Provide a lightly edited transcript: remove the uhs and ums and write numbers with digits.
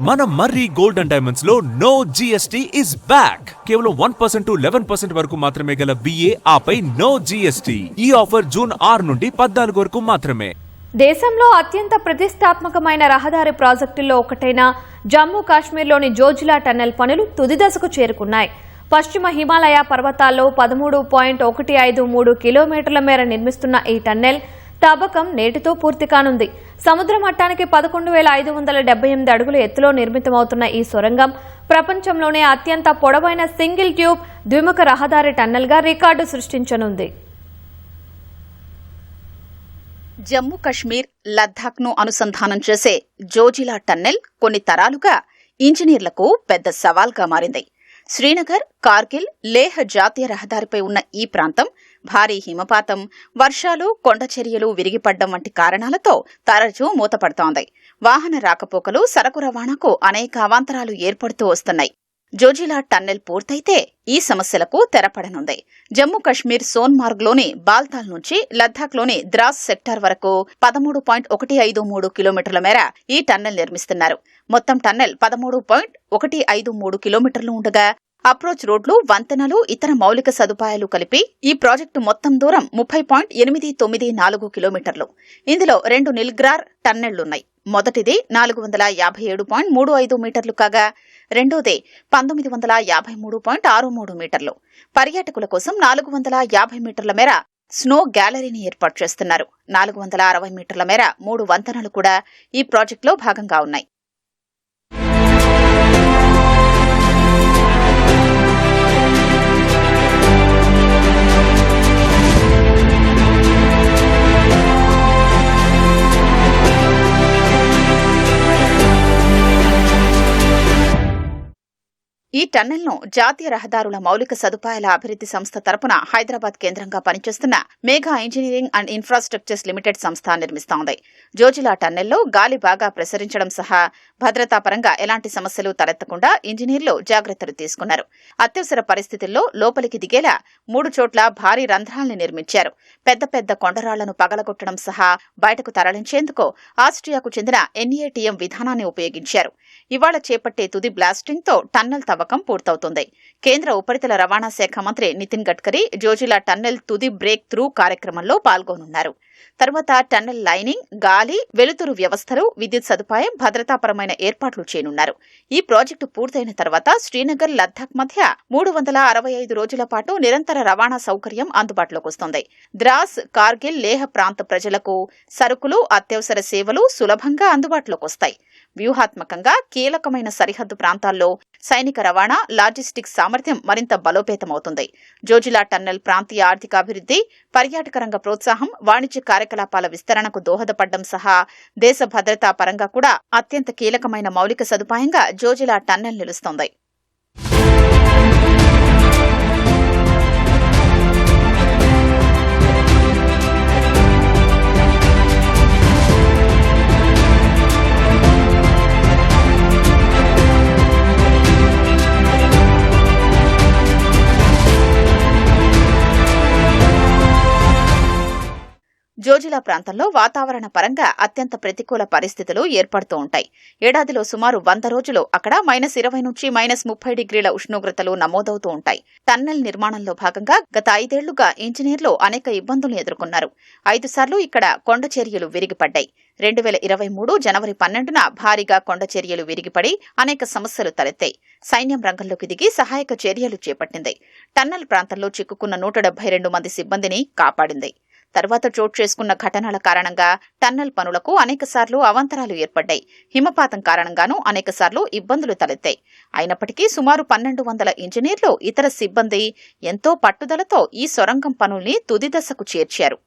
మన మర్రి gold and diamonds లో no GST is back. కేవలం 1% to 11% వరకు మాత్రమే గల విఏ ఆపై నో జిఎస్టీ. ఈ ఆఫర్ జూన్ 6 నుండి 14 వరకు మాత్రమే. దేశంలో అత్యంత ప్రతిష్టాత్మకమైన రహదారి ప్రాజెక్టుల్లో ఒకటైన జమ్మూ కాశ్మీర్లోని జోజిలా టన్నెల్ పనులు తుది దశకు చేరుకున్నాయి. పశ్చిమ హిమాలయ పర్వతాల్లో 13.153 కిలోమీటర్ల మేర నిర్మిస్తున్న ఈ టన్నెల్ తవ్వకం నేటితో పూర్తి కానుంది. సముద్ర మట్టానికి 11,578 అడుగుల ఎత్తులో నిర్మితమవుతున్న ఈ సొరంగం ప్రపంచంలోనే అత్యంత పొడవైన సింగిల్ ట్యూబ్ ద్విముఖ రహదారి టన్నెల్గా రికార్డు సృష్టించనుంది. జమ్మూ కశ్మీర్, లద్దాఖ్ను అనుసంధానం చేసే జోజిలా టన్నెల్ కొన్ని తరాలుగా ఇంజనీర్లకు పెద్ద సవాల్గా మారింది. శ్రీనగర్, కార్గిల్, లేహ్ జాతీయ రహదారిపై ఉన్న ఈ ప్రాంతం భారీ హిమపాతం, వర్షాలు, కొండచర్యలు విరిగిపడ్డం వంటి కారణాలతో తరచూ మూతపడుతోంది. వాహన రాకపోకలు, సరకు రవాణాకు అనేక అవాంతరాలు ఏర్పడుతూ వస్తున్నాయి. జోజిలా టన్నెల్ పూర్తయితే ఈ సమస్యలకు తెరపడనుంది. జమ్మూ కశ్మీర్ సోన్మార్గ్లోని బాల్తాల్ నుంచి లద్దాఖ్లోని ద్రాస్ సెక్టార్ వరకు 13.153 కిలోమీటర్ల మేర ఈ టన్నెల్ నిర్మిస్తున్నారు. మొత్తం టన్నెల్ 13.153 కిలోమీటర్లు ఉండగా అప్రోచ్ రోడ్లు, వంతెనలు, ఇతర మౌలిక సదుపాయాలు కలిపి ఈ ప్రాజెక్టు మొత్తం దూరం 30.894 కిలోమీటర్లు. ఇందులో 2 నిల్గ్రార్ టన్నెళ్లున్నాయి. మొదటిది 457.35 మీటర్లు కాగా రెండోది 1953.63 మీటర్లు. పర్యాటకుల కోసం 450 మీటర్ల మేర స్నో గ్యాలరీని ఏర్పాటు చేస్తున్నారు. 460 మీటర్ల మేర 3 వంతెనలు కూడా ఈ ప్రాజెక్టులో భాగంగా ఉన్నాయి. ఈ టన్నెల్ను జాతీయ రహదారుల మౌలిక సదుపాయాల అభివృద్ధి సంస్థ తరపున హైదరాబాద్ కేంద్రంగా పనిచేస్తున్న Megha engineering and infrastructures limited సంస్థ నిర్మిస్తోంది. జోజిలా టన్నెల్లో గాలి బాగా ప్రసరించడం సహా భద్రతాపరంగా ఎలాంటి సమస్యలు తలెత్తకుండా ఇంజనీర్లు జాగ్రత్తలు తీసుకున్నారు. అత్యవసర పరిస్థితుల్లో లోపలికి దిగేలా 3 చోట్ల భారీ రంధ్రాల్ని నిర్మించారు. పెద్ద పెద్ద కొండరాళ్లను పగలగొట్టడం సహా బయటకు తరలించేందుకు ఆస్ట్రియాకు చెందిన NATM విధానాన్ని ఉపయోగించారు. ఇవాళ చేపట్టే తుది బ్లాస్టింగ్తో టన్నెల్ తవ్వకం పూర్తవుతుంది. కేంద్ర ఉపరితల రవాణా శాఖ మంత్రి నితిన్ గడ్కరీ జోజిలా టన్నెల్ తుది బ్రేక్ త్రూ కార్యక్రమంలో పాల్గొనున్నారు. తర్వాత టన్నెల్ లైనింగ్, గాలి, వెలుతురు వ్యవస్థలు, విద్యుత్ సదుపాయం, భద్రతాపరమైన ఏర్పాట్లు చేయనున్నారు. ఈ ప్రాజెక్టు పూర్తయిన తర్వాత శ్రీనగర్, లద్దాఖ్ మధ్య 365 రోజుల పాటు నిరంతర రవాణా సౌకర్యం అందుబాటులోకి వస్తుంది. ద్రాస్, కార్గిల్, లేహ్ ప్రాంత ప్రజలకు సరుకులు, అత్యవసర సేవలు సులభంగా అందుబాటులోకి వస్తాయి. వ్యూహాత్మకంగా కీలకమైన సరిహద్దు ప్రాంతాల్లో సైనిక రవాణా, లాజిస్టిక్స్ సామర్థ్యం మరింత బలోపేతమవుతుంది. జోజిలా టన్నెల్ ప్రాంతీయ ఆర్థికాభివృద్ధి, పర్యాటక రంగ ప్రోత్సాహం, వాణిజ్య కార్యకలాపాల విస్తరణకు దోహదపడడం సహా దేశ భద్రతా పరంగా కూడా అత్యంత కీలకమైన మౌలిక సదుపాయంగా జోజిలా టన్నెల్ నిలుస్తోంది. జోజిలా ప్రాంతంలో వాతావరణ పరంగా అత్యంత ప్రతికూల పరిస్థితులు ఏర్పడుతూ ఉంటాయి. ఏడాదిలో సుమారు 100 రోజులు అక్కడ -20 నుంచి -30 డిగ్రీల ఉష్ణోగ్రతలు నమోదవుతూ ఉంటాయి. టన్నెల్ నిర్మాణంలో భాగంగా గత 5 ఏళ్లుగా ఇంజనీర్లు అనేక ఇబ్బందులు ఎదుర్కొన్నారు. 5 సార్లు ఇక్కడ కొండచర్యలు విరిగిపడ్డాయి. 2023 జనవరి 12న భారీగా కొండచర్యలు విరిగిపడి అనేక సమస్యలు తలెత్తాయి. సైన్యం రంగంలోకి దిగి సహాయక చర్యలు చేపట్టింది. టన్నెల్ ప్రాంతంలో చిక్కుకున్న 172 మంది సిబ్బందిని కాపాడింది. తర్వాత చోటు చేసుకున్న ఘటనల కారణంగా టన్నెల్ పనులకు అనేకసార్లు అవాంతరాలు ఏర్పడ్డాయి. హిమపాతం కారణంగానూ అనేకసార్లు ఇబ్బందులు తలెత్తాయి. అయినప్పటికీ సుమారు 1200 ఇంజనీర్లు, ఇతర సిబ్బంది ఎంతో పట్టుదలతో ఈ సొరంగం పనుల్ని తుది దశకు చేర్చారు.